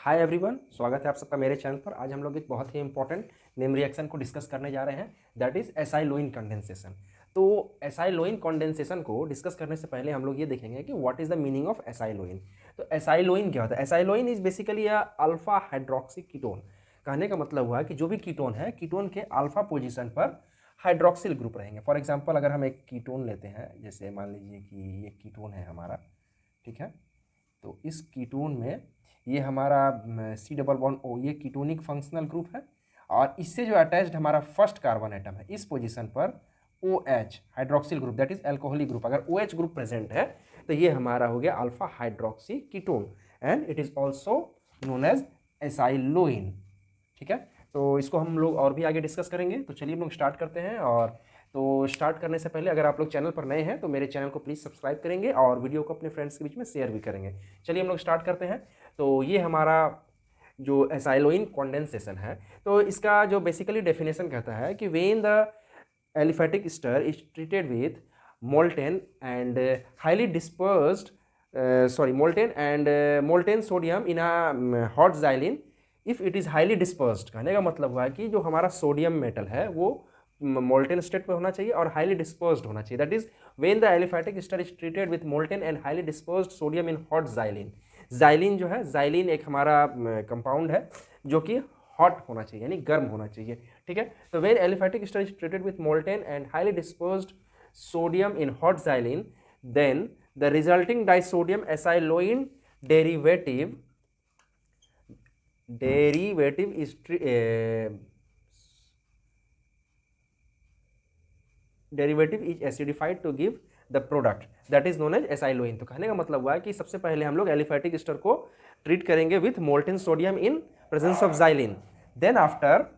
Hi everyone, स्वागत है आप सबका मेरे चैनल पर। आज हम लोग एक बहुत ही इंपॉर्टेंट नेम रिएक्शन को डिस्कस करने जा रहे हैं, दैट इज एसाइलोइन कंडेंसेशन। तो एसाइलोइन कंडेंसेशन को डिस्कस करने से पहले हम लोग ये देखेंगे कि what is the meaning of acyloin. तो एसाइलोइन क्या होता है? Acyloin is basically alpha hydroxy ketone. कहने का मतलब हुआ कि जो भी कीटोन है, कीटोन के अल्फा पोजिशन पर हाइड्रोक्सिल ग्रुप रहेंगे। फॉर एग्जाम्पल अगर हम एक कीटोन लेते हैं, जैसे मान लीजिए कि ये कीटोन है हमारा, ठीक है। तो इस कीटोन में ये हमारा सी डबल बॉन्ड ओ, ये कीटोनिक फंक्शनल ग्रुप है, और इससे जो अटैच्ड हमारा फर्स्ट कार्बन एटम है, इस पोजीशन पर O H hydroxyl group, that is alcoholic group. अगर ओ एच ग्रुप प्रेजेंट है तो ये हमारा हो गया alpha hydroxy ketone, and it is also known as acyloin. ठीक है, तो इसको हम लोग और भी आगे डिस्कस करेंगे। तो चलिए हम लोग स्टार्ट करते हैं। और तो स्टार्ट करने से पहले अगर आप लोग चैनल पर नए हैं तो मेरे चैनल को प्लीज़ सब्सक्राइब करेंगे और वीडियो को अपने फ्रेंड्स के बीच में शेयर भी करेंगे। चलिए हम लोग स्टार्ट करते हैं। तो ये हमारा जो एसाइलोइन कंडेंसेशन है, तो इसका जो बेसिकली डेफिनेशन कहता है कि when the aliphatic ester is treated with molten and highly dispersed molten sodium in a hot xylene if it is highly dispersed। कहने का मतलब हुआ कि जो हमारा सोडियम मेटल है वो मोल्टेन स्टेट में होना चाहिए और हाईली डिस्पर्स्ड होना चाहिए। That is when the aliphatic ester is treated with molten and highly dispersed sodium in hot xylene. Xylene जो है, जाइलिन एक हमारा कंपाउंड है जो कि हॉट होना चाहिए, यानी गर्म होना चाहिए। ठीक है, तो when aliphatic ester is treated with molten and highly dispersed sodium in hot xylene, then the resulting disodium acyloin derivative is acidified to give the product that is known as acyloin। तो कहने का मतलब हुआ है कि सबसे पहले हम लोग एलिफेटिक स्टर को ट्रीट करेंगे with molten sodium in presence of xylene, then after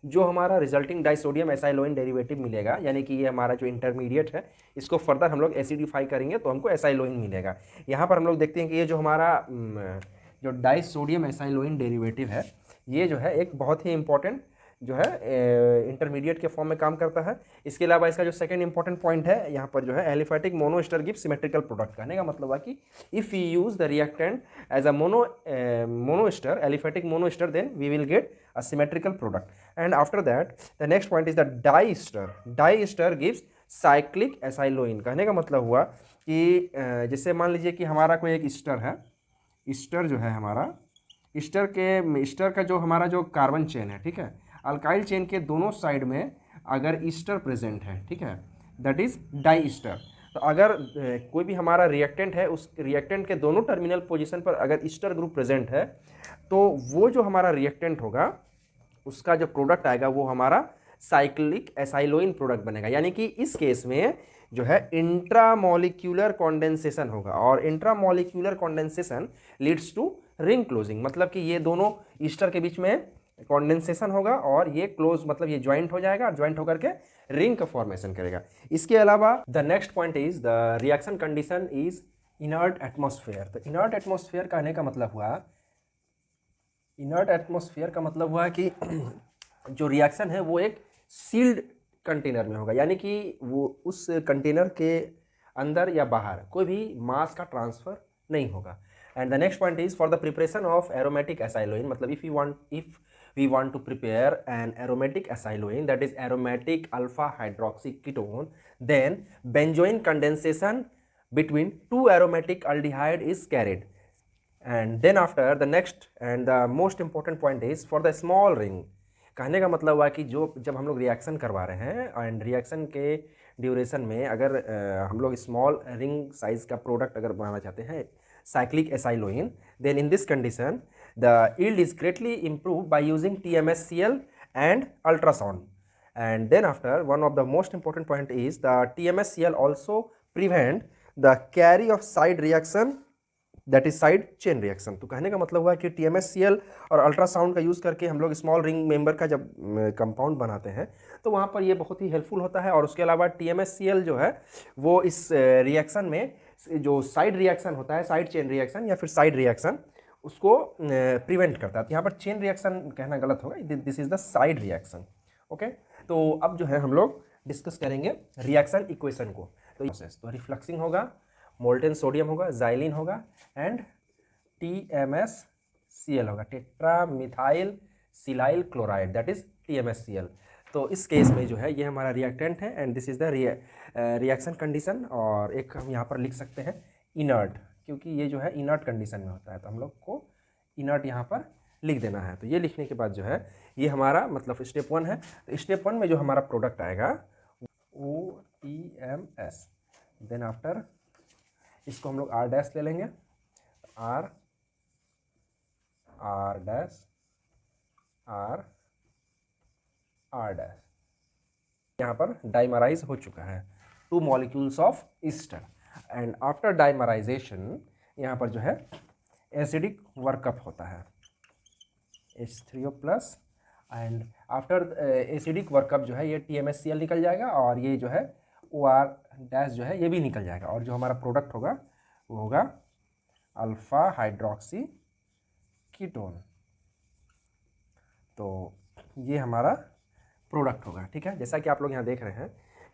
जो हमारा रिजल्टिंग डाइसोडियम एसाइलोइन डेरिवेटिव मिलेगा, यानी कि ये हमारा जो इंटरमीडिएट है, इसको फर्दर हम लोग एसिडिफाई करेंगे तो हमको एसाइलोइन मिलेगा। यहाँ पर हम लोग देखते हैं कि ये जो हमारा जो डाइसोडियम एसाइलोइन डेरिवेटिव है, ये जो है एक बहुत ही इंपॉर्टेंट जो है इंटरमीडिएट के फॉर्म में काम करता है। इसके अलावा इसका जो सेकंड इंपॉर्टेंट पॉइंट है यहाँ पर जो है, aliphatic monoester give symmetrical product. कहने का मतलब है कि if you use the reactant as a monoester, aliphatic monoester, then we will get a symmetrical product. And after that the next point is the diester. Diester gives cyclic acyloin। कहने का मतलब हुआ कि जैसे मान लीजिए कि हमारा कोई एक ईस्टर है, ईस्टर जो है हमारा, ईस्टर का जो हमारा जो कार्बन चेन है, ठीक है, अल्काइल चेन के दोनों साइड में अगर ईस्टर प्रेजेंट है, ठीक है, दैट इज डाई ईस्टर। तो अगर कोई भी हमारा रिएक्टेंट है, उस रिएक्टेंट के दोनों टर्मिनल पोजीशन पर अगर ईस्टर ग्रुप प्रेजेंट है, तो वो जो हमारा रिएक्टेंट होगा उसका जो प्रोडक्ट आएगा वो हमारा साइक्लिक एसाइलोइन प्रोडक्ट बनेगा। यानी कि इस केस में जो है इंट्रामोलिक्यूलर कॉन्डेंसेशन होगा, और intramolecular condensation leads to ring closing. मतलब कि ये दोनों ईस्टर के बीच में कॉन्डेंसेशन होगा और ये क्लोज, मतलब ये ज्वाइंट हो जाएगा और ज्वाइंट होकर के रिंग का फॉर्मेशन करेगा। इसके अलावा the next point is the reaction condition is inert atmosphere. तो इनर्ट एटमॉस्फेयर कहने का मतलब हुआ, इनर्ट एटमॉस्फेयर का मतलब हुआ कि जो रिएक्शन है वो एक सील्ड कंटेनर में होगा, यानी कि वो उस कंटेनर के अंदर या बाहर कोई भी मास का ट्रांसफर नहीं होगा। And the next point is for the preparation of aromatic acyloin. मतलब if we want to prepare an aromatic acyloin, that is aromatic alpha hydroxy ketone, then benzoin condensation between two aromatic aldehyde is carried। And then after the next and the most important point is for the small ring। कहने का मतलब हुआ कि जो जब हम लोग reaction करवा रहे हैं एंड रिएक्शन के ड्यूरेशन में अगर हम लोग स्मॉल रिंग साइज का प्रोडक्ट अगर बनाना चाहते हैं cyclic acyloin, then in this condition the yield is greatly improved by using TMSCl and ultrasound. And then after, one of the most important point is the TMSCl also prevent the carry of side reaction, that is side chain reaction। तो कहने का मतलब हुआ कि TMSCl और ultrasound का use करके हम लोग स्मॉल रिंग मेंबर का जब कंपाउंड बनाते हैं तो वहाँ पर ये बहुत ही हेल्पफुल होता है। और उसके अलावा TMSCl जो है वो इस रिएक्शन में जो साइड रिएक्शन होता है, साइड चेन रिएक्शन या फिर साइड रिएक्शन, उसको प्रिवेंट करता है। तो यहाँ पर चेन रिएक्शन कहना गलत होगा, this is the side reaction. Okay, तो अब जो है हम लोग डिस्कस करेंगे रिएक्शन इक्वेशन को। तो प्रोसेस तो रिफ्लक्सिंग होगा, मोल्टेन सोडियम होगा, जाइलिन होगा एंड TMSCl होगा, tetra methyl silyl chloride, that is TMSCl। तो इस केस में जो है ये हमारा रिएक्टेंट है and this is the reaction condition. और एक हम यहाँ पर लिख सकते हैं इनर्ट, क्योंकि ये जो है इनर्ट कंडीशन में होता है, तो हम लोग को इनर्ट यहाँ पर लिख देना है। तो ये लिखने के बाद जो है ये हमारा मतलब स्टेप 1 है। तो स्टेप 1 में जो हमारा प्रोडक्ट आएगा OTMS, देन आफ्टर इसको हम लोग R डैश ले लेंगे, R डैश R डैश, यहाँ पर डाइमराइज हो चुका है 2 molecules of Easter. And after dimerisation यहाँ पर जो है एसिडिक वर्कअप होता है H3O plus, and after acidic workup जो है ये TMSCl निकल जाएगा और ये जो है OR डैश जो है ये भी निकल जाएगा, और जो हमारा प्रोडक्ट होगा वो होगा अल्फा हाइड्रोक्सी कीटोन। तो ये हमारा प्रोडक्ट होगा, ठीक है। जैसा कि आप लोग यहाँ देख रहे हैं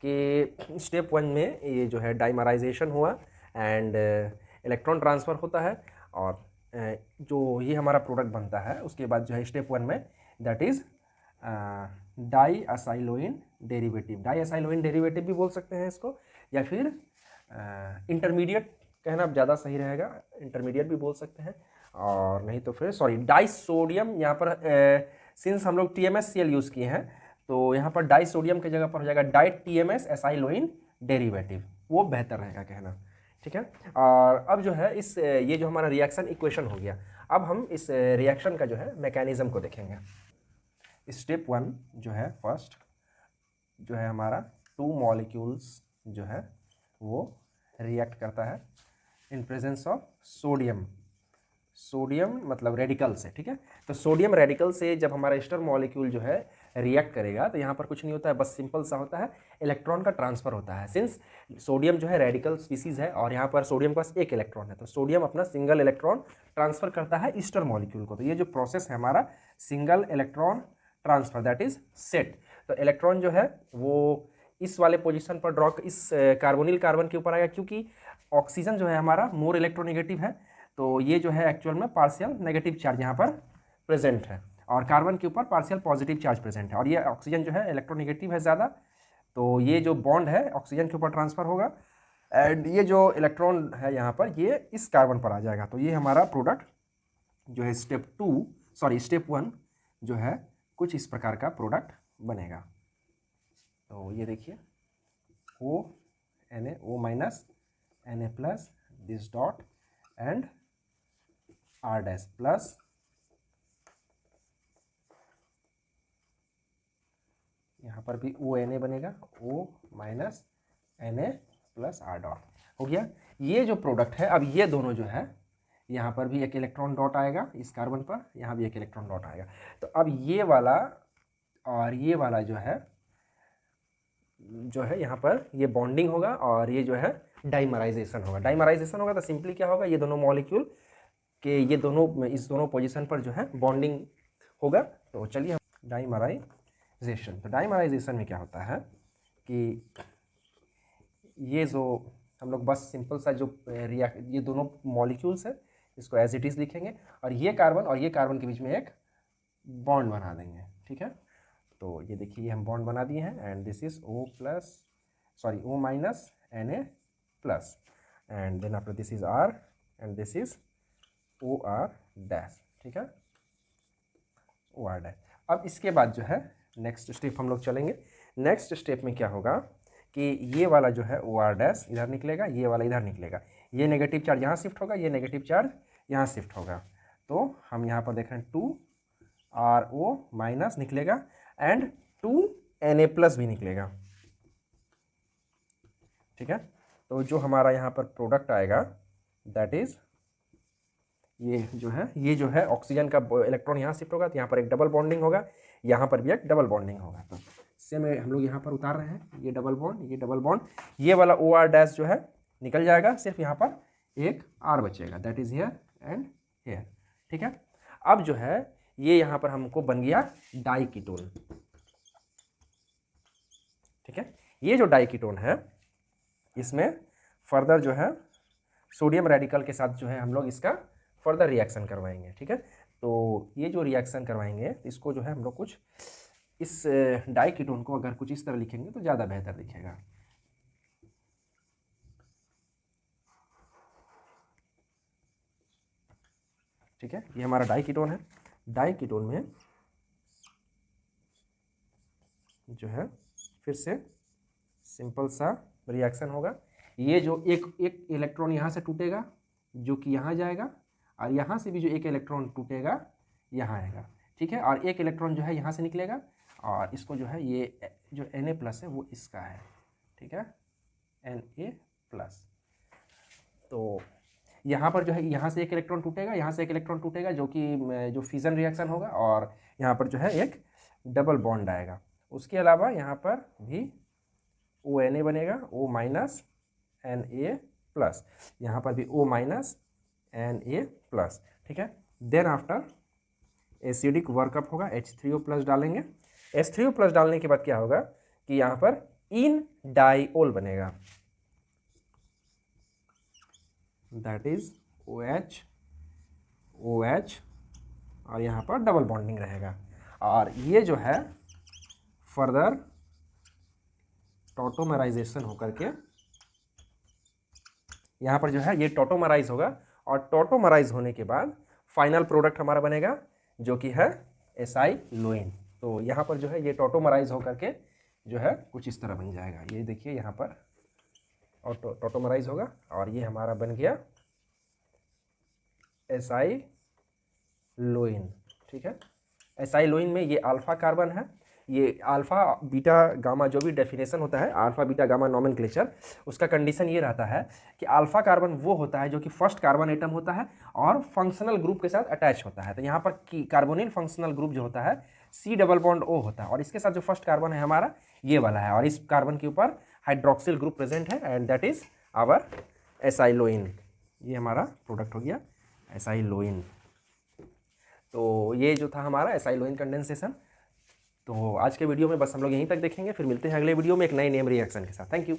कि स्टेप 1 में ये जो है डाइमराइजेशन हुआ एंड इलेक्ट्रॉन ट्रांसफ़र होता है, और जो ये हमारा प्रोडक्ट बनता है उसके बाद जो है स्टेप 1 में दैट इज़ डाईएसाइलोइन डेरिवेटिव। डाईएसाइलोइन डेरिवेटिव भी बोल सकते हैं इसको, या फिर इंटरमीडिएट कहना ज़्यादा सही रहेगा, इंटरमीडिएट भी बोल सकते हैं, और नहीं तो फिर सॉरी डाइसोडियम। यहाँ पर सिंस हम लोग TMSCl यूज़ किए हैं तो यहाँ पर डाइसोडियम की जगह पर हो जाएगा डाई TMS एसाइलोइन डेरिवेटिव, वो बेहतर रहेगा कहना, ठीक है। और अब जो है इस ये जो हमारा रिएक्शन इक्वेशन हो गया, अब हम इस रिएक्शन का जो है मैकेनिज्म को देखेंगे। स्टेप 1 जो है फर्स्ट जो है हमारा 2 मॉलिक्यूल्स जो है वो रिएक्ट करता है इन प्रेजेंस ऑफ सोडियम। सोडियम मतलब रेडिकल से, ठीक है। तो सोडियम रेडिकल से जब हमारा एस्टर मॉलिक्यूल जो है रिएक्ट करेगा तो यहाँ पर कुछ नहीं होता है, बस सिंपल सा होता है इलेक्ट्रॉन का ट्रांसफर होता है। सिंस सोडियम जो है रेडिकल स्पीसीज है और यहाँ पर सोडियम के पास एक इलेक्ट्रॉन है, तो सोडियम अपना सिंगल इलेक्ट्रॉन ट्रांसफर करता है ईस्टर मॉलिक्यूल को। तो ये जो प्रोसेस है हमारा single electron transfer, that is set. तो इलेक्ट्रॉन जो है वो इस वाले पोजीशन पर ड्रॉ, इस कार्बोनिल कार्बन के ऊपर आएगा, क्योंकि ऑक्सीजन जो है हमारा मोर इलेक्ट्रोनेगेटिव है, तो ये जो है एक्चुअल में पार्शियल नेगेटिव चार्ज यहाँ पर प्रेजेंट है, और कार्बन के ऊपर पार्शियल पॉजिटिव चार्ज प्रेजेंट है, और ये ऑक्सीजन जो है इलेक्ट्रोनेगेटिव है ज़्यादा, तो ये जो बॉन्ड है ऑक्सीजन के ऊपर ट्रांसफर होगा, एंड ये जो इलेक्ट्रॉन है यहाँ पर ये इस कार्बन पर आ जाएगा। तो ये हमारा प्रोडक्ट जो है स्टेप 1 जो है कुछ इस प्रकार का प्रोडक्ट बनेगा। तो ये देखिए O minus Na plus this dot and R dash plus यहाँ पर भी ONa बनेगा, O minus Na plus R dot हो गया। ये जो प्रोडक्ट है, अब ये दोनों जो है यहाँ पर भी एक इलेक्ट्रॉन डॉट आएगा इस कार्बन पर, यहाँ भी एक इलेक्ट्रॉन डॉट आएगा। तो अब ये वाला और ये वाला जो है यहाँ पर ये बॉन्डिंग होगा, और ये जो है डाइमराइजेशन होगा। डाइमराइजेशन होगा तो सिंपली क्या होगा, ये दोनों मॉलिक्यूल के ये दोनों इस दोनों पोजीशन पर जो है बॉन्डिंग होगा। तो चलिए हम डाइमराइजेशन, तो डाइमराइजेशन में क्या होता है कि ये जो हम लोग बस सिंपल सा जो ये दोनों मॉलिक्यूल्स है इसको एज इट इज़ लिखेंगे, और ये कार्बन के बीच में एक बॉन्ड बना देंगे, ठीक है। तो ये देखिए ये हम बॉन्ड बना दिए हैं, and this is O minus Na plus, and then after this is R and this is OR dash, ठीक है, OR डैश। अब इसके बाद जो है नेक्स्ट स्टेप हम लोग चलेंगे। नेक्स्ट स्टेप में क्या होगा कि ये वाला जो है OR डैश इधर निकलेगा, ये वाला इधर निकलेगा, ये नेगेटिव चार्ज यहाँ शिफ्ट होगा, ये नेगेटिव चार्ज यहाँ शिफ्ट होगा। तो हम यहाँ पर देख रहे हैं 2RO माइनस निकलेगा एंड 2Na प्लस भी निकलेगा, ठीक है। तो जो हमारा यहाँ पर प्रोडक्ट आएगा दैट इज ये जो है ऑक्सीजन का इलेक्ट्रॉन यहाँ शिफ्ट होगा, तो यहाँ पर एक डबल बॉन्डिंग होगा, यहाँ पर भी एक डबल बॉन्डिंग होगा। तो सेम हम लोग यहाँ पर उतार रहे हैं, ये डबल बॉन्ड, ये वाला OR डैश जो है निकल जाएगा, सिर्फ यहाँ पर एक R बचेगा, that is here and here. ठीक है, अब जो है ये यहाँ पर हमको बन गया डाइकीटोन। ठीक है, ये जो डाइकीटोन है इसमें फर्दर जो है सोडियम रेडिकल के साथ जो है हम लोग इसका फर्दर रिएक्शन करवाएंगे। ठीक है, तो ये जो रिएक्शन करवाएंगे इसको जो है हम लोग कुछ इस डाइकीटोन को अगर कुछ इस तरह लिखेंगे तो ज़्यादा बेहतर दिखेगा। ठीक है, ये हमारा डाइकीटोन है। डाइकीटोन में जो है फिर से सिंपल सा रिएक्शन होगा। ये जो एक इलेक्ट्रॉन यहाँ से टूटेगा जो कि यहाँ जाएगा, और यहाँ से भी जो एक इलेक्ट्रॉन टूटेगा यहाँ आएगा। ठीक है, और एक इलेक्ट्रॉन जो है यहाँ से निकलेगा और इसको जो है ये जो Na+ है वो इसका है। ठीक है, Na+। तो यहाँ पर जो है यहाँ से एक इलेक्ट्रॉन टूटेगा, यहाँ से एक इलेक्ट्रॉन टूटेगा जो कि जो फिजन रिएक्शन होगा, और यहाँ पर जो है एक डबल बॉन्ड आएगा। उसके अलावा यहाँ पर भी ONA बनेगा, O- Na+, यहाँ पर भी O- Na+। ठीक है, देन आफ्टर एसिडिक वर्कअप होगा, H3O+ डालेंगे। H3O+ डालने के बाद क्या होगा कि यहाँ पर इन डाइओल बनेगा, दैट इज OH OH, और यहाँ पर डबल बॉन्डिंग रहेगा। और ये जो है फर्दर टॉटोमराइजेशन होकर के यहाँ पर जो है ये टॉटोमराइज होगा, और टॉटोमराइज होने के बाद फाइनल प्रोडक्ट हमारा बनेगा जो कि है एसाइलोइन। तो यहाँ पर जो है ये टॉटोमराइज होकर के जो है कुछ इस तरह बन जाएगा। ये देखिए यहाँ पर और टॉटोमराइज होगा, और ये हमारा बन गया एसाइलोइन। ठीक है, एसाइलोइन में ये अल्फा कार्बन है, ये अल्फा बीटा गामा जो भी डेफिनेशन होता है, अल्फा बीटा गामा नॉमेनक्लेचर, उसका कंडीशन ये रहता है कि अल्फा कार्बन वो होता है जो कि फर्स्ट कार्बन एटम होता है और फंक्शनल ग्रुप के साथ अटैच होता है। तो यहाँ पर कार्बोनिल फंक्शनल ग्रुप जो होता है C+O होता है, और इसके साथ जो फर्स्ट कार्बन है हमारा ये वाला है, और इस कार्बन के ऊपर हाइड्रोक्सिल ग्रुप प्रेजेंट है, एंड दैट इज आवर एसाइलोइन। ये हमारा प्रोडक्ट हो गया एसाइलोइन। तो ये जो था हमारा एसाइलोइन कंडेंसेशन। तो आज के वीडियो में बस हम लोग यहीं तक देखेंगे, फिर मिलते हैं अगले वीडियो में एक नए नेम रिएक्शन के साथ। Thank you.